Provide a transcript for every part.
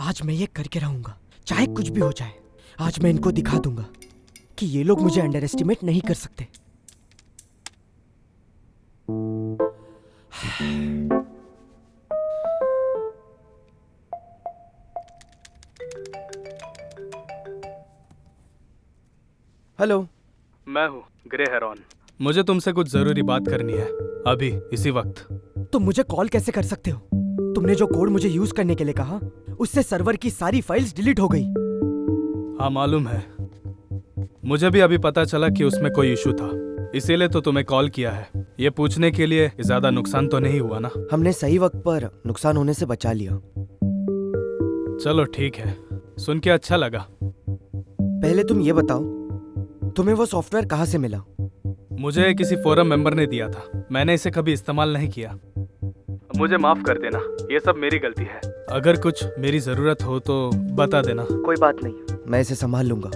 आज मैं ये करके रहूंगा, चाहे कुछ भी हो जाए। आज मैं इनको दिखा दूंगा कि ये लोग मुझे अंडर एस्टिमेट नहीं कर सकते। हेलो, मैं हूँ ग्रे हेरॉन। मुझे तुमसे कुछ जरूरी बात करनी है, अभी इसी वक्त। तुम मुझे कॉल कैसे कर सकते हो? तुमने जो कोड मुझे यूज करने के लिए कहा, उससे सर्वर की सारी फाइल्स डिलीट हो गई। हाँ मालूम है, मुझे भी अभी पता चला कि उसमें कोई इशू था, इसीलिए तो तुम्हें कॉल किया है, ये पूछने के लिए ज्यादा नुकसान तो नहीं हुआ ना? हमने सही वक्त पर नुकसान होने से बचा लिया। चलो ठीक है, सुन के अच्छा लगा। पहले तुम ये बताओ, तुम्हें वो सॉफ्टवेयर कहाँ से मिला? मुझे किसी फोरम मेंबर ने दिया था, मैंने इसे कभी इस्तेमाल नहीं किया। मुझे माफ कर देना, ये सब मेरी गलती है। अगर कुछ मेरी जरूरत हो तो बता देना। कोई बात नहीं, मैं इसे संभाल लूंगा।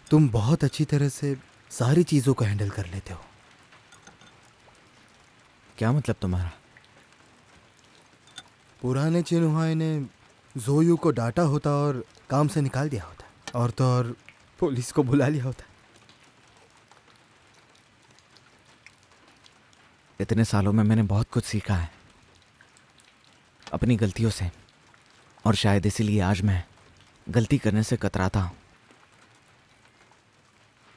तुम बहुत अच्छी तरह से सारी चीजों को हैंडल कर लेते हो। क्या मतलब तुम्हारा? पुराने चिन्हुआई ने जोयू को डांटा होता और काम से निकाल दिया होता, और तो और पुलिस को बुला लिया होता। इतने सालों में मैंने बहुत कुछ सीखा है अपनी गलतियों से, और शायद इसीलिए आज मैं गलती करने से कतराता हूं।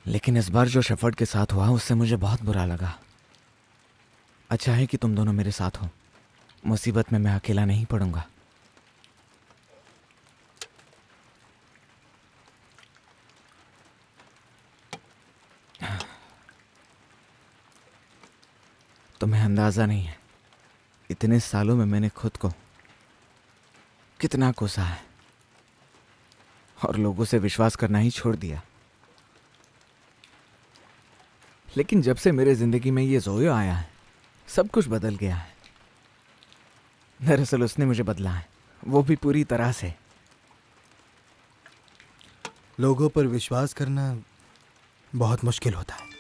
लेकिन इस बार जो शेफर्ड के साथ हुआ उससे मुझे बहुत बुरा लगा। अच्छा है कि तुम दोनों मेरे साथ हो, मुसीबत में मैं अकेला नहीं पड़ूंगा। तुम्हें अंदाजा नहीं है, इतने सालों में मैंने खुद को कितना कोसा है और लोगों से विश्वास करना ही छोड़ दिया। लेकिन जब से मेरे जिंदगी में ये जोयो आया है, सब कुछ बदल गया है। दरअसल उसने मुझे बदला है, वो भी पूरी तरह से। लोगों पर विश्वास करना बहुत मुश्किल होता है।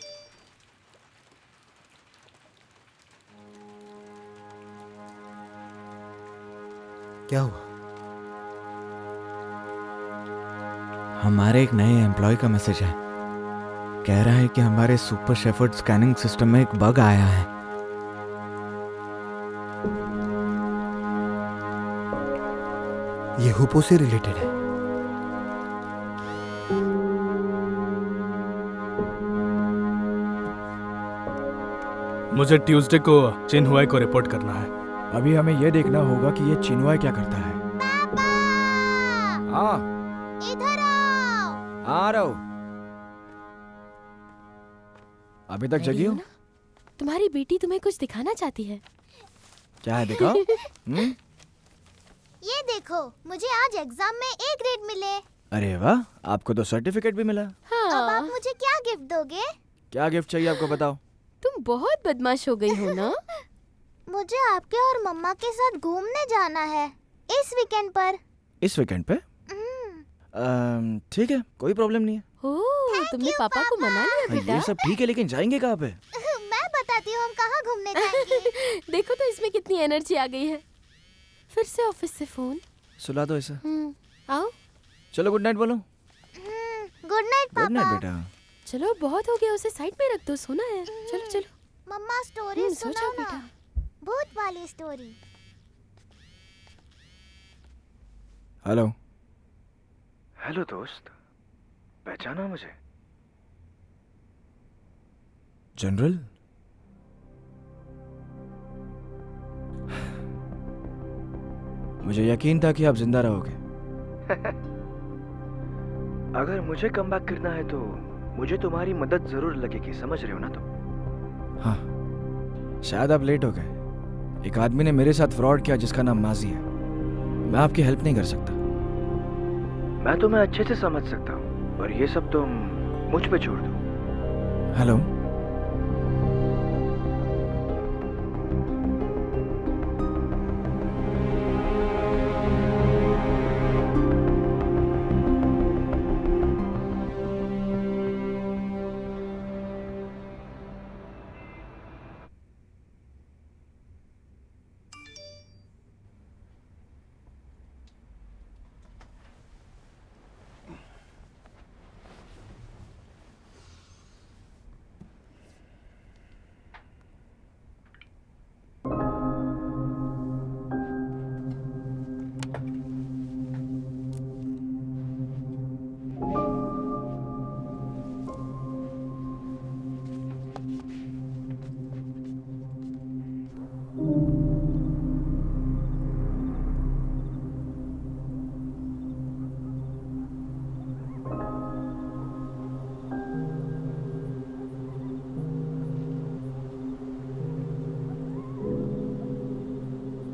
क्या हुआ? हमारे एक नए एम्प्लॉय का मैसेज है, कह रहा है कि हमारे सुपर शेफर्ड स्कैनिंग सिस्टम में एक बग आया है। ये हुपो से रिलेटेड है। मुझे ट्यूसडे को चिन्हुआई को रिपोर्ट करना है। अभी हमें यह देखना होगा कि ये चिन्हुआई क्या करता है। पापा! हाँ, इधर आओ। आ रहा हूँ। अभी तक जगी हो? तुम्हारी बेटी तुम्हें कुछ दिखाना चाहती है। क्या है, दिखाओ। ये देखो, मुझे आज एग्जाम में A ग्रेड मिले। अरे वाह, आपको तो सर्टिफिकेट भी मिला। अब हाँ, आप मुझे क्या गिफ्ट दोगे? क्या गिफ्ट चाहिए आपको, बताओ। तुम बहुत बदमाश हो गई हो ना। मुझे आपके और मम्मा के साथ घूमने जाना है इस वीकेंड पर। इस वीकेंड पे? ठीक है, कोई प्रॉब्लम नहीं है। ओह, तुमने you, पापा को मना लिया हाँ, बेटा। ये सब ठीक है, लेकिन जाएंगे कहाँ पे? मैं बताती हूँ हम कहाँ घूमने जाएंगे। देखो तो इसमें कितनी एनर्जी आ गई है। फिर से ऑफिस से फोन। सुला दो इसे। आओ, चलो गुड नाइट बोलो। गुड नाइट गुड नाइट पापा। बेटा। चलो बहुत हो गया, उसे साइड में रख दो, सोना है। चलो चलो। मम्मा स्टोरी सो जाओ सुनाओ ना, बेटा। भूत वाली स्टोरी। हेलो। हेलो दोस्त, पहचाना मुझे? जनरल। मुझे यकीन था कि आप जिंदा रहोगे। अगर मुझे कमबैक करना है तो मुझे तुम्हारी मदद जरूर लगेगी, समझ रहे हो ना तुम? हाँ, शायद आप लेट हो गए। एक आदमी ने मेरे साथ फ्रॉड किया जिसका नाम माजी है। मैं आपकी हेल्प नहीं कर सकता। मैं तुम्हें अच्छे से समझ सकता हूँ, पर ये सब तुम मुझ पे छोड़ दो। हेलो।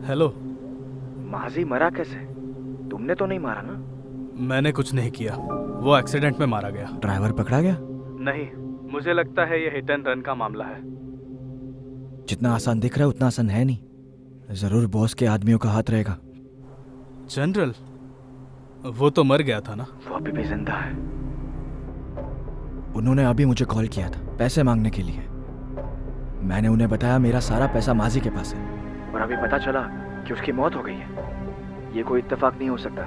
हेलो। माजी मरा कैसे? तुमने तो नहीं मारा ना? मैंने कुछ नहीं किया, वो एक्सीडेंट में मारा गया। ड्राइवर पकड़ा गया? नहीं, मुझे लगता है ये हिट एंड रन का मामला है। जितना आसान दिख रहा है उतना आसान है नहीं। जरूर बॉस के आदमियों का हाथ रहेगा। जनरल, वो तो मर गया था ना? वो अभी भी जिंदा है। उन्होंने अभी मुझे कॉल किया था पैसे मांगने के लिए। मैंने उन्हें बताया मेरा सारा पैसा माजी के पास है, और अभी पता चला कि उसकी मौत हो गई है। ये कोई इत्तेफाक नहीं हो सकता।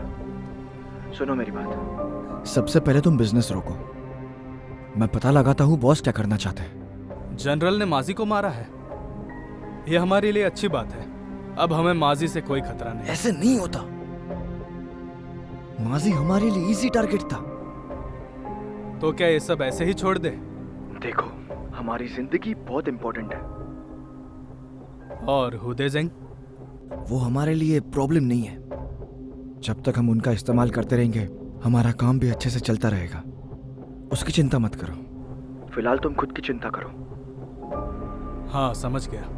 सुनो मेरी बात, सबसे पहले तुम बिजनेस रोको। मैं पता लगाता हूँ बॉस क्या करना चाहते हैं। जनरल ने माजी को मारा है, ये हमारे लिए अच्छी बात है। अब हमें माजी से कोई खतरा नहीं। ऐसे नहीं होता। माजी हमारे लिए इजी टारगेट था। तो क्या ये सब ऐसे ही छोड़ दे? देखो, हमारी जिंदगी बहुत इंपॉर्टेंट है। और हुदेजेंग? वो हमारे लिए प्रॉब्लम नहीं है। जब तक हम उनका इस्तेमाल करते रहेंगे हमारा काम भी अच्छे से चलता रहेगा। उसकी चिंता मत करो। फिलहाल तुम खुद की चिंता करो। हाँ, समझ गया।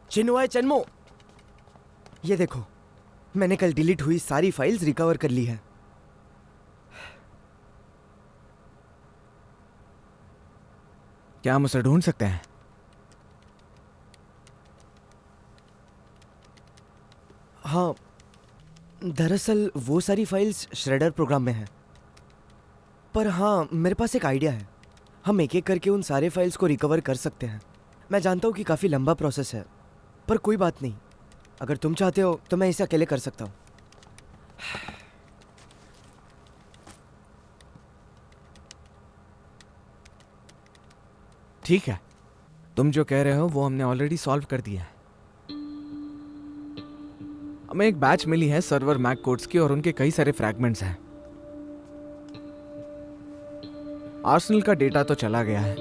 चिन्मय, चन्मो, ये देखो, मैंने कल डिलीट हुई सारी फाइल्स रिकवर कर ली है। क्या हम उसे ढूंढ सकते हैं? हाँ, दरअसल वो सारी फाइल्स श्रेडर प्रोग्राम में हैं। पर हाँ, मेरे पास एक आइडिया है। हम एक एक करके उन सारे फाइल्स को रिकवर कर सकते हैं। मैं जानता हूँ कि काफ़ी लंबा प्रोसेस है, पर कोई बात नहीं। अगर तुम चाहते हो तो मैं इसे अकेले कर सकता हूँ। ठीक है, तुम जो कह रहे हो वो हमने ऑलरेडी सॉल्व कर दिया है। हमें एक बैच मिली है सर्वर मैक कोड्स की और उनके कई सारे फ्रैगमेंट्स हैं। आर्सेनल का डेटा तो चला गया है,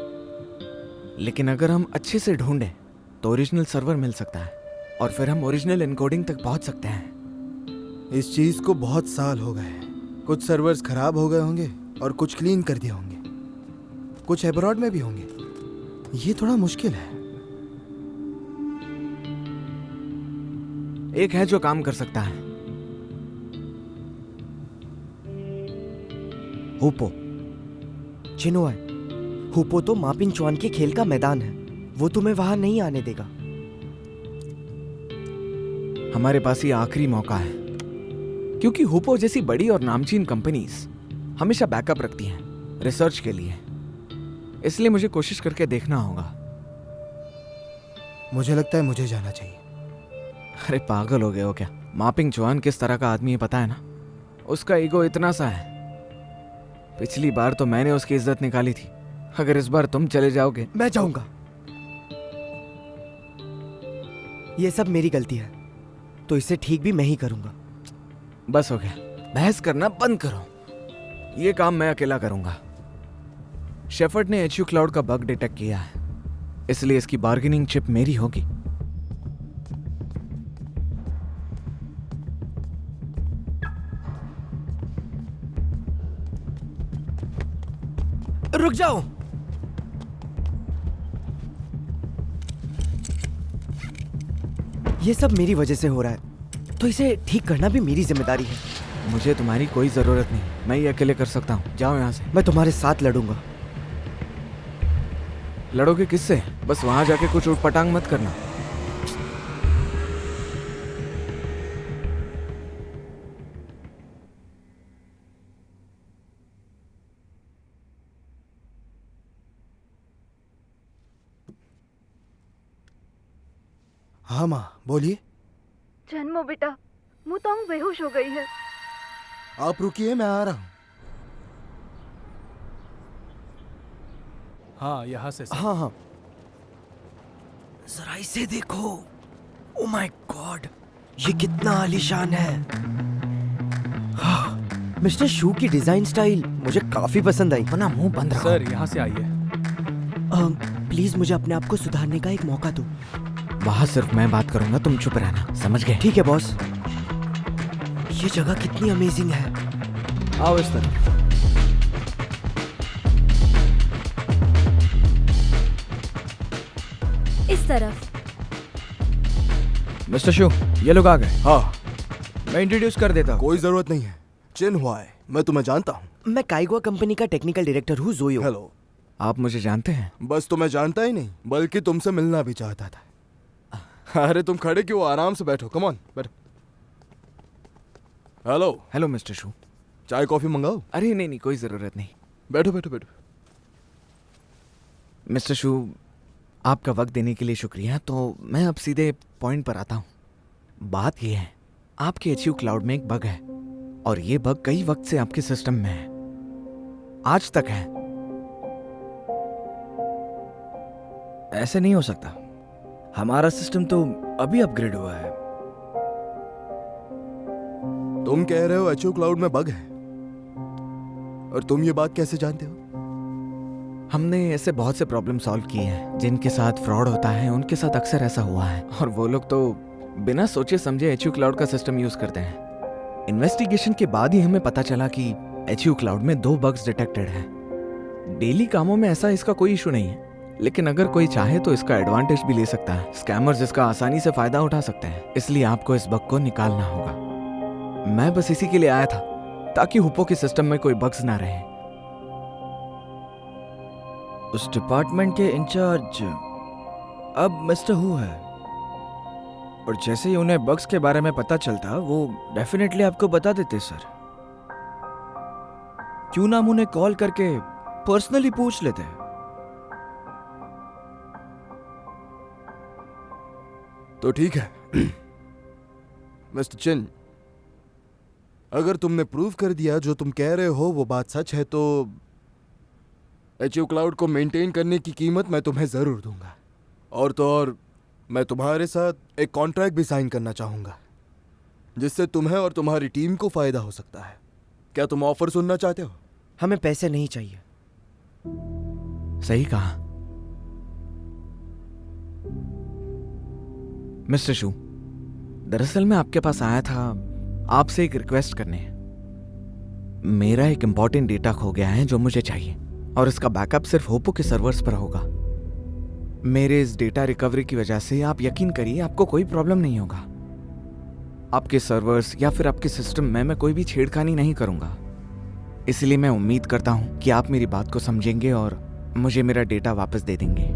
लेकिन अगर हम अच्छे से ढूंढें तो ओरिजिनल सर्वर मिल सकता है और फिर हम ओरिजिनल एन्कोडिंग तक पहुंच सकते हैं। इस चीज को बहुत साल हो गए। कुछ सर्वर्स खराब हो गए होंगे और कुछ क्लीन कर दिए होंगे, कुछ एब्रॉड में भी होंगे। ये थोड़ा मुश्किल है। एक है जो काम कर सकता है। हुपो। चिन्मय, हुपो तो मापिन चुआन के खेल का मैदान है। वो तुम्हें वहां नहीं आने देगा। हमारे पास ये आखिरी मौका है, क्योंकि हुपो जैसी बड़ी और नामचीन कंपनीज हमेशा बैकअप रखती हैं रिसर्च के लिए। इसलिए मुझे कोशिश करके देखना होगा। मुझे लगता है मुझे जाना चाहिए। अरे पागल हो गए हो क्या? मापिंग चौहान किस तरह का आदमी है पता है ना? उसका ईगो इतना सा है। पिछली बार तो मैंने उसकी इज्जत निकाली थी। अगर इस बार तुम चले जाओगे। मैं जाऊंगा। ये सब मेरी गलती है, तो इसे ठीक भी मैं ही करूंगा। बस हो गया, बहस करना बंद करो। ये काम मैं अकेला करूंगा। शेफर्ड ने HU क्लाउड का बग डिटेक्ट किया है, इसलिए इसकी बार्गेनिंग चिप मेरी होगी। रुक जाओ। ये सब मेरी वजह से हो रहा है, तो इसे ठीक करना भी मेरी जिम्मेदारी है। मुझे तुम्हारी कोई जरूरत नहीं, मैं ये अकेले कर सकता हूँ। जाओ यहाँ से। मैं तुम्हारे साथ लड़ूंगा। लड़ोगे किससे? बस वहां जाके कुछ उटपटांग मत करना। हाँ माँ, बोलिए। जन्मो बेटा, मुतोंग बेहोश हो गई है। आप रुकिए, मैं आ रहा हूँ। हाँ, यहाँ से हाँ हाँ, जरा इसे देखो। ओ माय गॉड, ये कितना आलीशान है। हाँ, मिस्टर शू की डिजाइन स्टाइल मुझे काफी पसंद आई। अपना मुंह बंद रखो। सर, यहाँ से आइए। प्लीज मुझे अपने आप को सुधारने का एक मौका दो। वहां सिर्फ मैं बात करूंगा, तुम चुप रहना, समझ गए? ठीक है बॉस। ये जगह कितनी अमेजिंग है। आओ इस तरफ। इस तरफ। मिस्टर शू, ये लोग आ गए। हाँ, मैं इंट्रोड्यूस कर देता हूँ। कोई जरूरत नहीं है। चिन हुआ है, मैं तुम्हें जानता हूँ। मैं काइगवा कंपनी का टेक्निकल डायरेक्टर हूँ, जोयो। हेलो। आप मुझे जानते हैं? बस तुम्हें जानता ही नहीं, बल्कि तुमसे मिलना भी चाहता था। अरे तुम खड़े क्यों, आराम से बैठो। कम ऑन, बैठो। हेलो। हेलो मिस्टर शू। चाय कॉफी मंगाओ? अरे नहीं नहीं, कोई ज़रूरत नहीं। बैठो बैठो बैठो। मिस्टर शू, आपका वक्त देने के लिए शुक्रिया। तो मैं अब सीधे पॉइंट पर आता हूँ। बात यह है, आपके एचयू क्लाउड में एक बग है, और ये बग कई वक्त से आपके सिस्टम में है, आज तक है। ऐसे नहीं हो सकता, हमारा सिस्टम तो अभी अपग्रेड हुआ है। तुम कह रहे हो एचओ क्लाउड में बग है, और तुम ये बात कैसे जानते हो? हमने ऐसे बहुत से प्रॉब्लम सॉल्व किए हैं जिनके साथ फ्रॉड होता है, उनके साथ अक्सर ऐसा हुआ है, और वो लोग तो बिना सोचे समझे एचयू क्लाउड का सिस्टम यूज करते हैं। इन्वेस्टिगेशन के बाद ही हमें पता चला कि एचयू क्लाउड में 2 बग्स डिटेक्टेड हैं। डेली कामों में ऐसा इसका कोई इशू नहीं है, लेकिन अगर कोई चाहे तो इसका एडवांटेज भी ले सकता है। स्कैमर्स इसका आसानी से फायदा उठा सकते हैं, इसलिए आपको इस बग को निकालना होगा। मैं बस इसी के लिए आया था, ताकि हुपो के सिस्टम में कोई बग्स ना रहे। उस डिपार्टमेंट के इंचार्ज अब मिस्टर हु है, और जैसे ही उन्हें बग्स के बारे में पता चलता वो डेफिनेटली आपको बता देते सर। क्यों ना हम उन्हें कॉल करके पर्सनली पूछ लेते। तो ठीक है मिस्टर चिन, अगर तुमने प्रूव कर दिया जो तुम कह रहे हो वो बात सच है, तो एचयू क्लाउड को मेंटेन करने की कीमत मैं तुम्हें जरूर दूंगा। और तो और, मैं तुम्हारे साथ एक कॉन्ट्रैक्ट भी साइन करना चाहूंगा, जिससे तुम्हें और तुम्हारी टीम को फायदा हो सकता है। क्या तुम ऑफर सुनना चाहते हो? हमें पैसे नहीं चाहिए। सही कहा मिस्टर शू। दरअसल मैं आपके पास आया था आपसे एक रिक्वेस्ट करने। मेरा एक इंपॉर्टेंट डेटा खो गया है जो मुझे चाहिए, और इसका बैकअप सिर्फ होपो के सर्वर्स पर होगा। मेरे इस डेटा रिकवरी की वजह से आप यकीन करिए आपको कोई प्रॉब्लम नहीं होगा। आपके सर्वर्स या फिर आपके सिस्टम में मैं कोई भी छेड़खानी नहीं करूंगा। इसलिए मैं उम्मीद करता हूं कि आप मेरी बात को समझेंगे और मुझे मेरा डेटा वापस दे देंगे।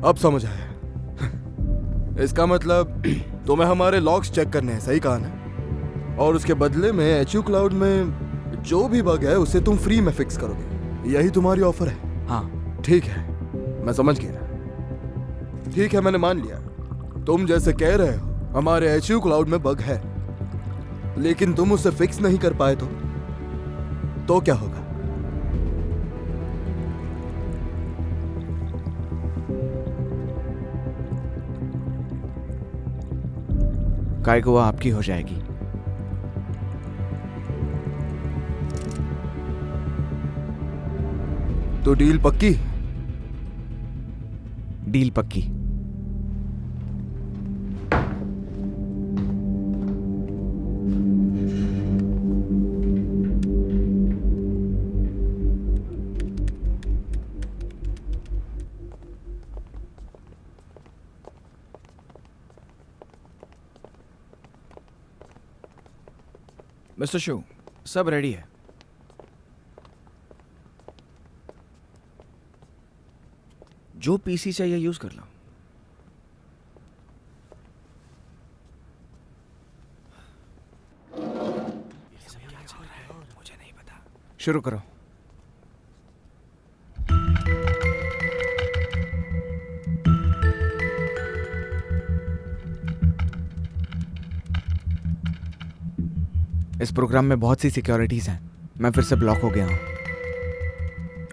अब समझ आया। इसका मतलब तुम्हें हमारे लॉग्स चेक करने हैं, सही कहा ना? और उसके बदले में एचयू क्लाउड में जो भी बग है उसे तुम फ्री में फिक्स करोगे, यही तुम्हारी ऑफर है? हाँ ठीक है, मैं समझ गया। ठीक है, मैंने मान लिया। तुम जैसे कह रहे हो हमारे एचयू क्लाउड में बग है, लेकिन तुम उसे फिक्स नहीं कर पाए तो क्या होगा? काइगवा आपकी हो जाएगी। तो डील पक्की? डील पक्की। मिस्टर शू, सब रेडी है। जो पीसी चाहिए यूज कर लो। मुझे नहीं पता। शुरू करो। इस प्रोग्राम में बहुत सी सिक्योरिटीज हैं। मैं फिर से ब्लॉक हो गया हूं।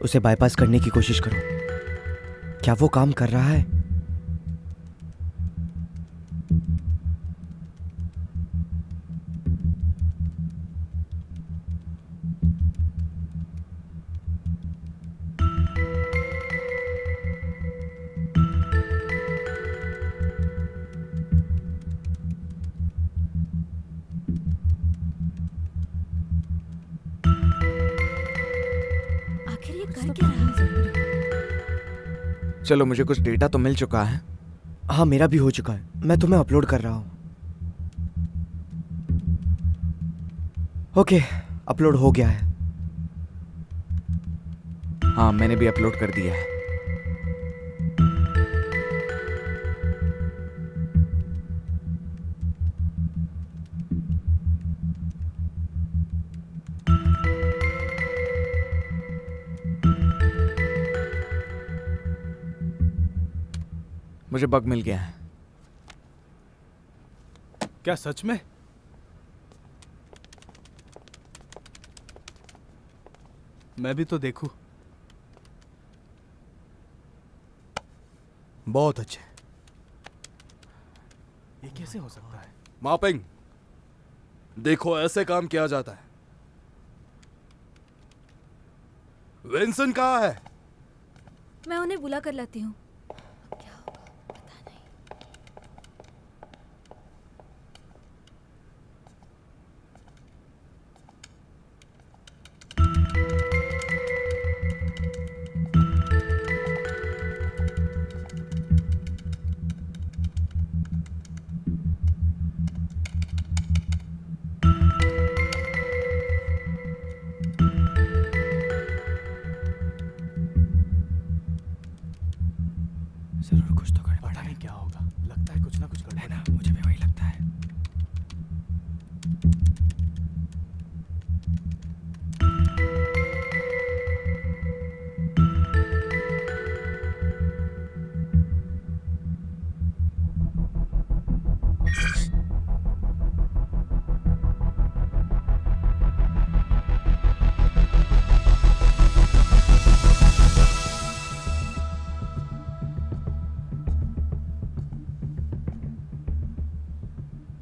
उसे बाईपास करने की कोशिश करो। क्या वो काम कर रहा है? क्या रहना जरूरी है। चलो, मुझे कुछ डेटा तो मिल चुका है। हाँ, मेरा भी हो चुका है। मैं तुम्हें अपलोड कर रहा हूँ। ओके, अपलोड हो गया है। हाँ, मैंने भी अपलोड कर दिया है। मुझे बग मिल गया है। क्या सच में? मैं भी तो देखूं। बहुत अच्छे। ये कैसे हो सकता है? मापिंग, देखो ऐसे काम किया जाता है। विंसन कहाँ है? मैं उन्हें बुला कर लाती हूँ। क्या होगा पता नहीं। जरूर कुछ तो गड़बड़ पता है। नहीं क्या होगा। लगता है कुछ ना कुछ गड़बड़ है। ना, मुझे भी वही लगता है।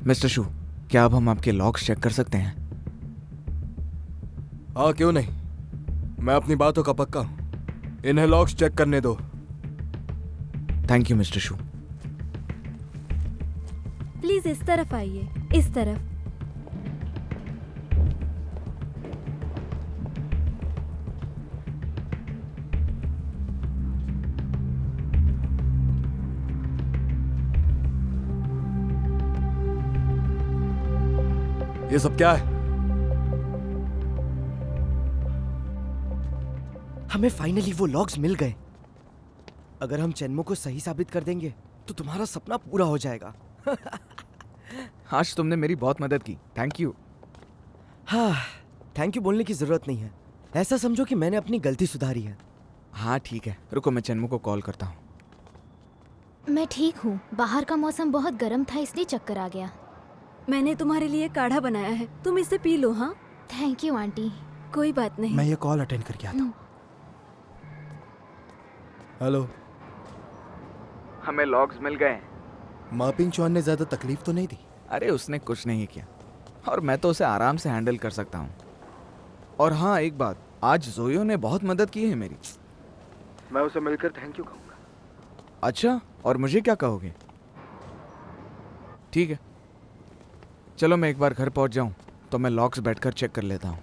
मिस्टर शू, क्या अब हम आपके लॉग्स चेक कर सकते हैं? हाँ, क्यों नहीं। मैं अपनी बातों का पक्का हूं। इन्हें लॉग्स चेक करने दो। Thank you mister shoe. Please इस तरफ आइए, इस तरफ। ये सब क्या है? हमें फाइनली वो लॉग्स मिल गए। अगर हम चेन्मो को सही साबित कर देंगे तो तुम्हारा सपना पूरा हो जाएगा। आज तुमने मेरी बहुत मदद की, थैंक यू। हाँ, थैंक यू बोलने की जरूरत नहीं है। ऐसा समझो कि मैंने अपनी गलती सुधारी है। हाँ ठीक है, रुको मैं चेन्मो को कॉल करता हूँ। मैं ठीक हूँ। बाहर का मौसम बहुत गर्म था, इसलिए चक्कर आ गया। मैंने तुम्हारे लिए काढ़ा बनाया है, तुम इसे पी लो। हाँ, थैंक यू आंटी। कोई बात नहीं। मैं ये कॉल अटेंड करके आता हूँ। हेलो, हमें लॉग्स मिल गए। मापिंग चौहान ने ज्यादा तकलीफ तो नहीं दी? अरे उसने कुछ नहीं किया और मैं तो उसे आराम से हैंडल कर सकता हूँ। और हाँ एक बात, आज जोयो ने बहुत मदद की है मेरी। मैं उसे मिलकर थैंक यू कहूँगा। अच्छा, और मुझे क्या कहोगे? ठीक है, चलो मैं एक बार घर पहुँच जाऊँ तो मैं लॉग्स बैठकर चेक कर लेता हूँ।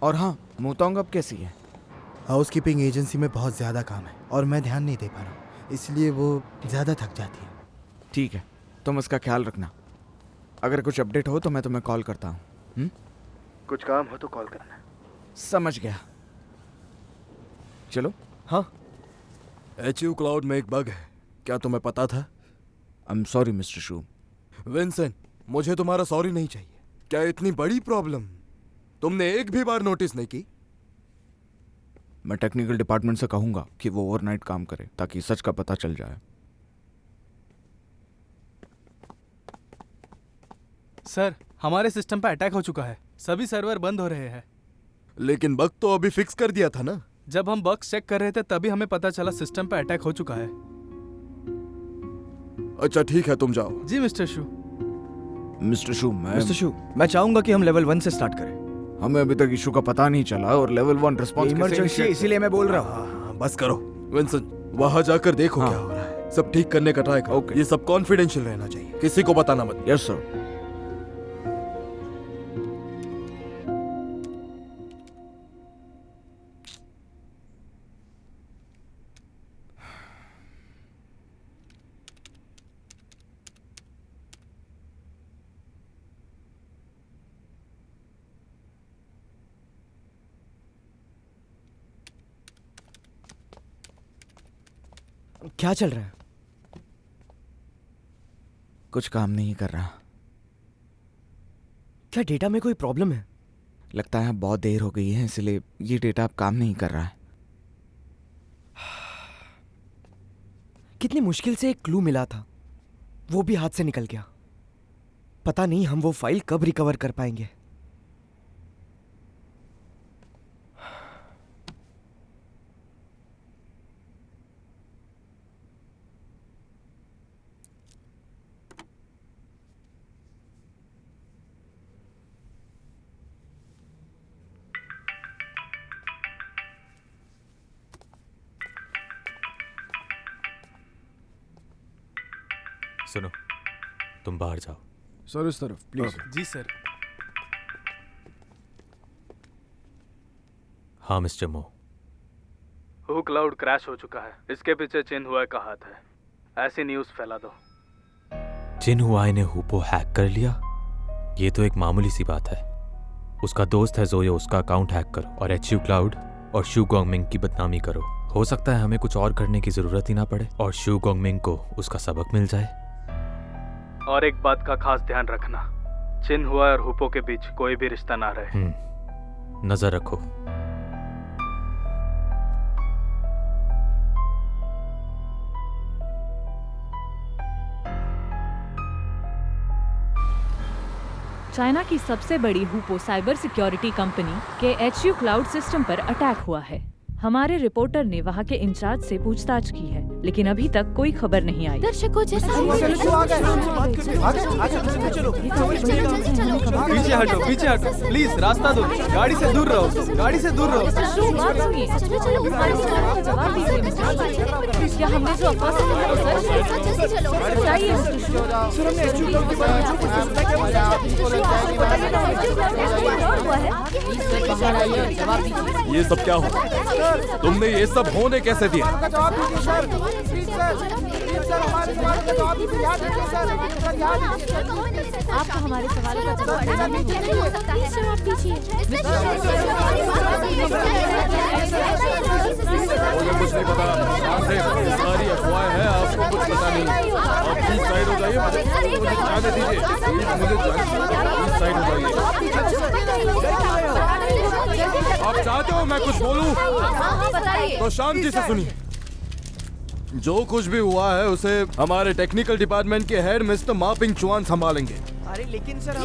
और हाँ, मूतांग अब कैसी है? हाउसकीपिंग एजेंसी में बहुत ज़्यादा काम है और मैं ध्यान नहीं दे पा रहा हूँ, इसलिए वो ज़्यादा थक जाती है। ठीक है, तुम उसका ख्याल रखना। अगर कुछ अपडेट हो तो मैं तुम्हें कॉल करता हूँ। कुछ काम हो तो कॉल करना। समझ गया। चलो। हाँ, HU क्लाउड में एक बग है, क्या तुम्हें पता था? I am sorry mister shoe. Vincent, मुझे तुम्हारा सॉरी नहीं चाहिए। क्या इतनी बड़ी प्रॉब्लम तुमने एक भी बार नोटिस नहीं की? मैं टेक्निकल डिपार्टमेंट से कहूंगा कि वो ओवरनाइट काम करे ताकि सच का पता चल जाए। सर, हमारे सिस्टम पर अटैक हो चुका है। सभी सर्वर बंद हो रहे हैं। लेकिन बग तो अभी फिक्स कर दिया था ना? जब हम बग्स चेक कर रहे थे तभी हमें पता चला सिस्टम पर अटैक हो चुका है। अच्छा ठीक है, तुम जाओ। जी मिस्टर शू। मिस्टर शू, मिस्टर शू, मैं चाहूंगा कि हम लेवल 1 से स्टार्ट करें। हमें अभी तक इशू का पता नहीं चला और लेवल 1 रिस्पॉन्स इमरजेंसी, इसीलिए मैं बोल रहा हूँ। हाँ, बस करो। विंसेंट, वहां जाकर देखो क्या हो रहा है। सब ठीक करने का ट्राई करो। Okay. ये सब कॉन्फिडेंशियल रहना चाहिए, किसी को बताना मत। Yes sir. क्या चल रहा है? कुछ काम नहीं कर रहा। क्या डेटा में कोई प्रॉब्लम है? लगता है बहुत देर हो गई है, इसलिए ये डेटा अब काम नहीं कर रहा है। कितनी मुश्किल से एक क्लू मिला था, वो भी हाथ से निकल गया। पता नहीं हम वो फाइल कब रिकवर कर पाएंगे। सुनो, तुम बाहर जाओ। सर इस तरफ प्लीज। जी सर। हाँ मिस्टर मो। हु क्लाउड क्रैश हो चुका है, इसके पीछे चिन हुआ का हाथ है। ऐसी न्यूज़ फैला दो। चिन हुआई ने हुपो हैक कर लिया? ये तो एक मामूली सी बात है। उसका दोस्त है जोयो, उसका अकाउंट हैक करो और एचयू क्लाउड और शू गोंगमिंग की बदनामी करो। हो सकता है हमें कुछ और करने की जरूरत ही ना पड़े और शू गोंगमिंग को उसका सबक मिल जाए। और एक बात का खास ध्यान रखना, चिन हुआ और हुपो के बीच कोई भी रिश्ता ना रहे। नजर रखो। चाइना की सबसे बड़ी हुपो साइबर सिक्योरिटी कंपनी के एचयू क्लाउड सिस्टम पर अटैक हुआ है। हमारे रिपोर्टर ने वहां के इंचार्ज से पूछताछ की है, लेकिन अभी तक कोई खबर नहीं आई। दर्शकों जैसा पीछे हटो, पीछे हटो, प्लीज रास्ता दो। गाड़ी से दूर रहो, गाड़ी से दूर रहो। बात सुनिए, हमारे सवाल का जवाब दीजिए मिस्टर। क्या हमने जो अफवाह सुनी है वो सच है? बताइए ये सब क्या हुआ? तुमने ये सब होने कैसे दिया? आपको हमारे सवालों का जवाब मुझे कुछ नहीं पता। सारी अफवाहें हैं, आपको कुछ पता नहीं। आप प्लीज साइड हो जाइए, मुझे जाने दीजिए। प्लीज साइड हो जाइए। आप चाहते हो मैं कुछ बोलूं? तो शांति से सुनिए। जो कुछ भी हुआ है उसे हमारे टेक्निकल डिपार्टमेंट के हेड मिस्टर मा पिंग चुआन संभालेंगे। अरे लेकिन सर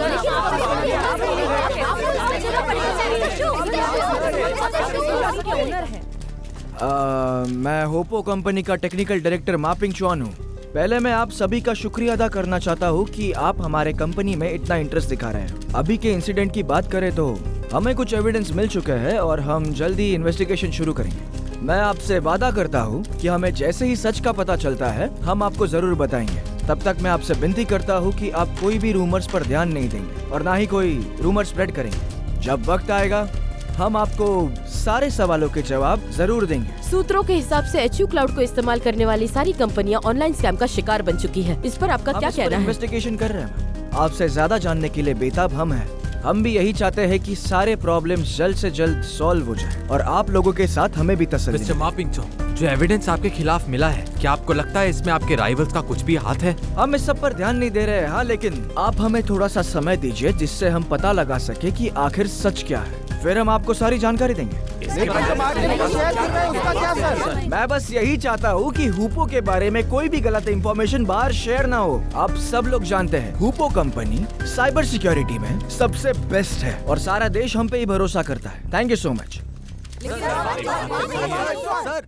मैं होपो कंपनी का टेक्निकल डायरेक्टर मा पिंग चुआन हूँ। पहले मैं आप सभी का शुक्रिया अदा करना चाहता हूँ कि आप हमारे कंपनी में इतना इंटरेस्ट दिखा रहे हैं। अभी के इंसिडेंट की बात करें तो हमें कुछ एविडेंस मिल चुके हैं और हम जल्दी इन्वेस्टिगेशन शुरू करेंगे। मैं आपसे वादा करता हूँ कि हमें जैसे ही सच का पता चलता है हम आपको जरूर बताएंगे। तब तक मैं आपसे विनती करता हूँ कि आप कोई भी रूमर्स पर ध्यान नहीं देंगे और ना ही कोई रूमर स्प्रेड करेंगे। जब वक्त आएगा हम आपको सारे सवालों के जवाब जरूर देंगे। सूत्रों के हिसाब से एचयू क्लाउड को इस्तेमाल करने वाली सारी कंपनियां ऑनलाइन स्कैम का शिकार बन चुकी हैं। इस पर आपका क्या कहना है? इन्वेस्टिगेशन कर रहे हैं। आपसे ज्यादा जानने के लिए बेताब हम हैं। हम भी यही चाहते हैं कि सारे प्रॉब्लम्स जल्द से जल्द सॉल्व हो जाए और आप लोगों के साथ हमें भी तसल्ली मिस्टर मा पिंग चो, जो एविडेंस आपके खिलाफ मिला है, क्या आपको लगता है इसमें आपके राइवल्स का कुछ भी हाथ है? हम इस सब पर ध्यान नहीं दे रहे हैं। हाँ, लेकिन आप हमें थोड़ा सा समय दीजिए जिससे हम पता लगा सके कि आखिर सच क्या है, फिर हम आपको सारी जानकारी देंगे। मैं बस यही चाहता हूँ कि हुपो के बारे में कोई भी गलत इंफॉर्मेशन बाहर शेयर ना हो। आप सब लोग जानते हैं हुपो कंपनी साइबर सिक्योरिटी में सबसे बेस्ट है और सारा देश हम पे ही भरोसा करता है। Thank you so much.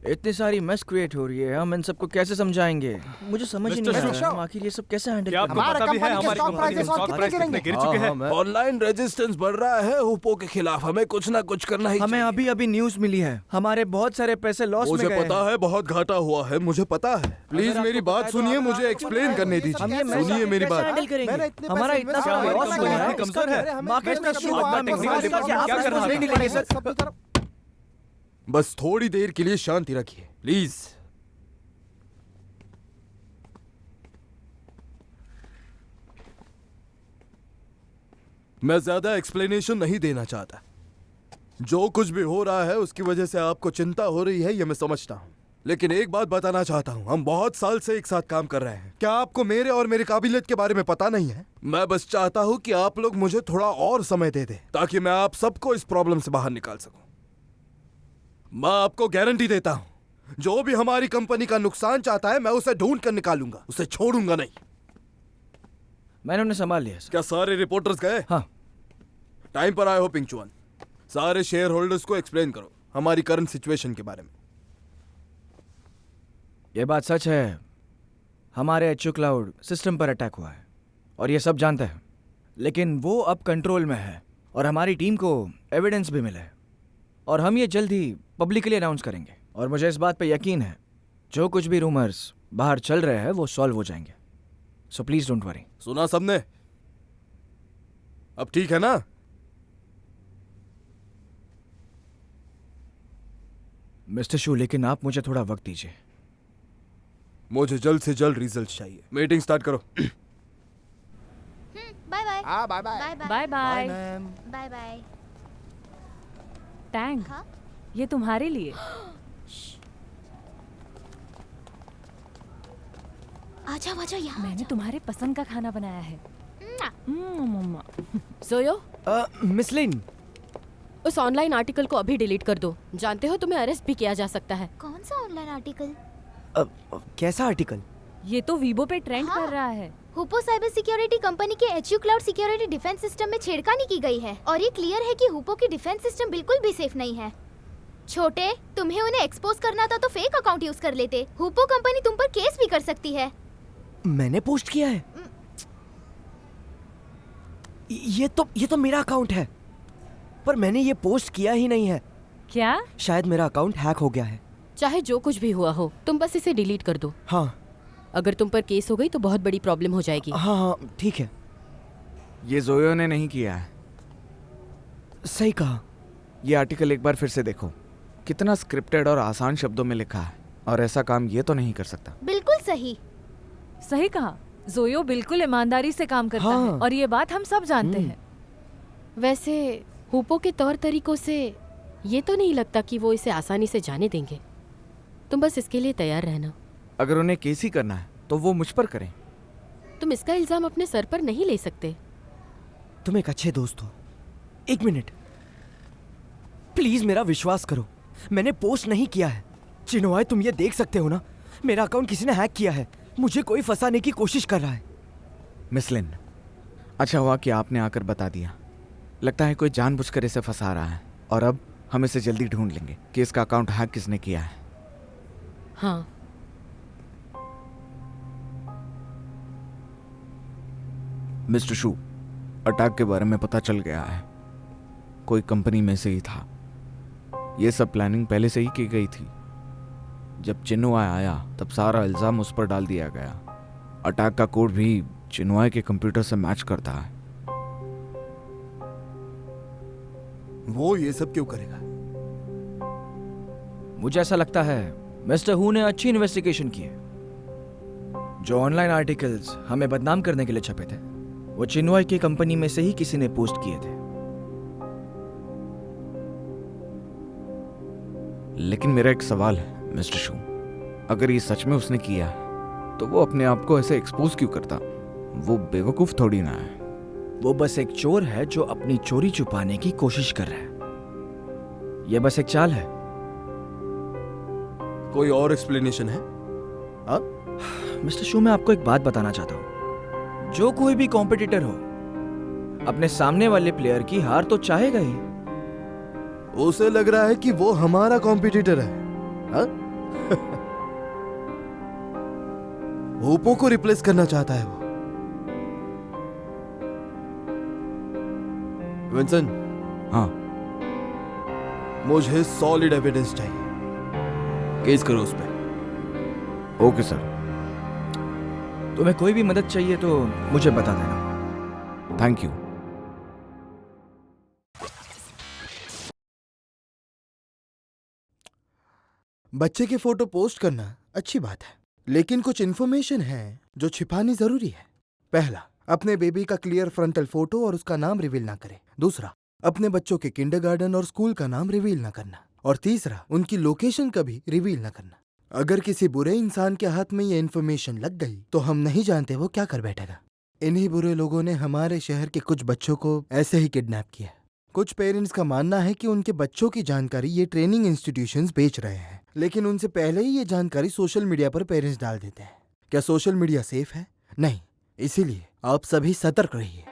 इतनी सारी मेस क्रिएट हो रही है, हम इन सबको कैसे समझाएंगे? मुझे समझ ही नहीं आ रहा हम आखिर ये सब कैसे हैंडल करें। आपको पता भी है हमारी कंपनी के स्टॉक प्राइस कितने गिर चुके हैं। ऑनलाइन रेजिस्टेंस बढ़ रहा है हुपो के खिलाफ, हमें कुछ ना कुछ करना ही हमें अभी अभी न्यूज मिली है, हमारे बहुत सारे पैसे लॉस में गए। मुझे पता है बहुत घाटा हुआ है, मुझे पता है। प्लीज मेरी बात सुनिए, मुझे एक्सप्लेन करने दीजिए। सुनिए मेरी बात। हमारा इतना लॉस हुआ है, कमजोर है मार्केट में क्या कर रहा है? बस थोड़ी देर के लिए शांति रखिए प्लीज। मैं ज्यादा एक्सप्लेनेशन नहीं देना चाहता। जो कुछ भी हो रहा है उसकी वजह से आपको चिंता हो रही है, ये मैं समझता हूं। लेकिन एक बात बताना चाहता हूँ, हम बहुत साल से एक साथ काम कर रहे हैं। क्या आपको मेरे और मेरी काबिलियत के बारे में पता नहीं है? मैं बस चाहता हूँ कि आप लोग मुझे थोड़ा और समय दे दें ताकि मैं आप सबको इस प्रॉब्लम से बाहर निकाल सकूं। मैं आपको गारंटी देता हूँ, जो भी हमारी कंपनी का नुकसान चाहता है मैं उसे ढूंढ कर निकालूंगा, उसे छोड़ूंगा नहीं। मैंने उन्हें संभाल लिया सर। क्या सारे रिपोर्टर्स गए? हाँ। टाइम पर आए हो पिंग चुआन। सारे शेयर होल्डर्स को एक्सप्लेन करो हमारी करंट सिचुएशन के बारे में। ये बात सच है, हमारे एचयू क्लाउड सिस्टम पर अटैक हुआ है और ये सब जानते हैं, लेकिन वो अब कंट्रोल में है और हमारी टीम को एविडेंस भी मिला है और हम ये जल्द ही पब्लिकली अनाउंस करेंगे। और मुझे इस बात पे यकीन है, जो कुछ भी रूमर्स बाहर चल रहे हैं वो सॉल्व हो जाएंगे। So please don't worry. सुना सबने? अब ठीक है ना? मिस्टर शू, लेकिन आप मुझे थोड़ा वक्त दीजिए। मुझे जल्द से जल्द रिजल्ट चाहिए। मीटिंग स्टार्ट करो। Bye bye. हाँ bye bye. Bye bye. Bye bye. टैंग, हाँ? ये तुम्हारे लिए। आजा आजा यहाँ। मैंने तुम्हारे पसंद का खाना बनाया है। मम्मा। जोयो, मिस लिन, उस ऑनलाइन आर्टिकल को अभी डिलीट कर दो। जानते हो तुम्हें अरेस्ट भी किया जा सकता है। कौन सा ऑनलाइन आर्टिकल? कैसा आर्टिकल? ये तो वीबो पे ट्रेंड कर रहा है। हुपो साइबर सिक्योरिटी कंपनी के HU cloud security defence system में छेड़खानी की गई है और ये क्लियर है कि हुपो की डिफेंस सिस्टम बिल्कुल भी सेफ नहीं है। छोटे, तुम्हें उन्हें एक्सपोज करना था तो फेक अकाउंट यूज कर लेते। हुपो कंपनी तुम पर केस भी कर सकती है। मैंने पोस्ट किया है? ये तो मेरा अकाउंट है, पर मैंने ये पोस्ट किया ही नहीं है। क्या? शायद मेरा अकाउंट हैक हो गया है। चाहे जो कुछ भी हुआ हो, तुम बस इसे डिलीट कर दो। हाँ। अगर तुम पर केस हो गई तो बहुत बड़ी प्रॉब्लम हो जाएगी। हाँ, ठीक है। ये जोयो ने नहीं किया है। सही कहा। ये आर्टिकल एक बार फिर से देखो, कितना स्क्रिप्टेड और आसान शब्दों में लिखा है, और ऐसा काम ये तो नहीं कर सकता। बिल्कुल सही। सही कहा। जोयो बिल्कुल ईमानदारी से काम करता है और ये बात हम सब जानते हैं। वैसे हुपो के तौर तरीकों से ये तो नहीं लगता कि वो इसे आसानी से जाने देंगे। तुम बस इसके लिए तैयार रहना। अगर उन्हें केस ही करना है तो वो मुझ पर करें। तुम इसका इल्जाम अपने सर पर नहीं ले सकते। तुम एक अच्छे दोस्त हो। एक मिनट, प्लीज मेरा विश्वास करो, मैंने पोस्ट नहीं किया है। चिनोय, तुम ये देख सकते हो ना, मेरा अकाउंट किसी ने हैक किया है। मुझे कोई फंसाने की कोशिश कर रहा है। मिस लिन, अच्छा हुआ कि आपने आकर बता दिया। लगता है कोई जानबूझकर इसे फंसा रहा है और अब हम इसे जल्दी ढूंढ लेंगे कि इसका अकाउंट हैक किसने किया है। हाँ। मिस्टर शू, अटैक के बारे में पता चल गया है। कोई कंपनी में से ही था। ये सब प्लानिंग पहले से ही की गई थी। जब चिन्हुआय आया तब सारा इल्जाम उस पर डाल दिया गया। अटैक का कोड भी चिन्हुआय के कंप्यूटर से मैच करता है। वो ये सब क्यों करेगा? मुझे ऐसा लगता है मिस्टर हु ने अच्छी इन्वेस्टिगेशन की है। जो ऑनलाइन आर्टिकल्स हमें बदनाम करने के लिए छपे थे, वो चिन्हुआय की कंपनी में से ही किसी ने पोस्ट किए थे। लेकिन मेरा एक सवाल है मिस्टर शू, अगर ये सच में उसने किया है तो वो अपने आप को ऐसे एक्सपोज क्यों करता? वो बेवकूफ थोड़ी ना है। वो बस एक चोर है जो अपनी चोरी छुपाने की कोशिश कर रहा है। ये बस एक चाल है। कोई और एक्सप्लेनेशन है? मिस्टर शू, मैं आपको एक बात बताना चाहता हूँ। जो कोई भी कॉम्पिटिटर हो, अपने सामने वाले प्लेयर की हार तो चाहेगा ही। उसे लग रहा है कि वो हमारा कॉम्पिटिटर है। हुपो को रिप्लेस करना चाहता है वो। विंसन। हाँ। मुझे सॉलिड एविडेंस चाहिए। केस करो उस पर। Okay sir. तुम्हें कोई भी मदद चाहिए तो मुझे बता देना। Thank you. बच्चे के फोटो पोस्ट करना अच्छी बात है, लेकिन कुछ इन्फॉर्मेशन है जो छिपानी जरूरी है। पहला, अपने बेबी का क्लियर फ्रंटल फोटो और उसका नाम रिवील ना करें। दूसरा, अपने बच्चों के किंडरगार्टन और स्कूल का नाम रिवील ना करना। और तीसरा, उनकी लोकेशन कभी रिवील ना करना। अगर किसी बुरे इंसान के हाथ में ये इन्फॉर्मेशन लग गई तो हम नहीं जानते वो क्या कर बैठेगा। इन्हीं बुरे लोगों ने हमारे शहर के कुछ बच्चों को ऐसे ही किडनैप किया। कुछ पेरेंट्स का मानना है कि उनके बच्चों की जानकारी ये ट्रेनिंग इंस्टीट्यूशंस बेच रहे हैं, लेकिन उनसे पहले ही ये जानकारी सोशल मीडिया पर पेरेंट्स डाल देते हैं। क्या सोशल मीडिया सेफ है? नहीं। इसीलिए आप सभी सतर्क रहिए।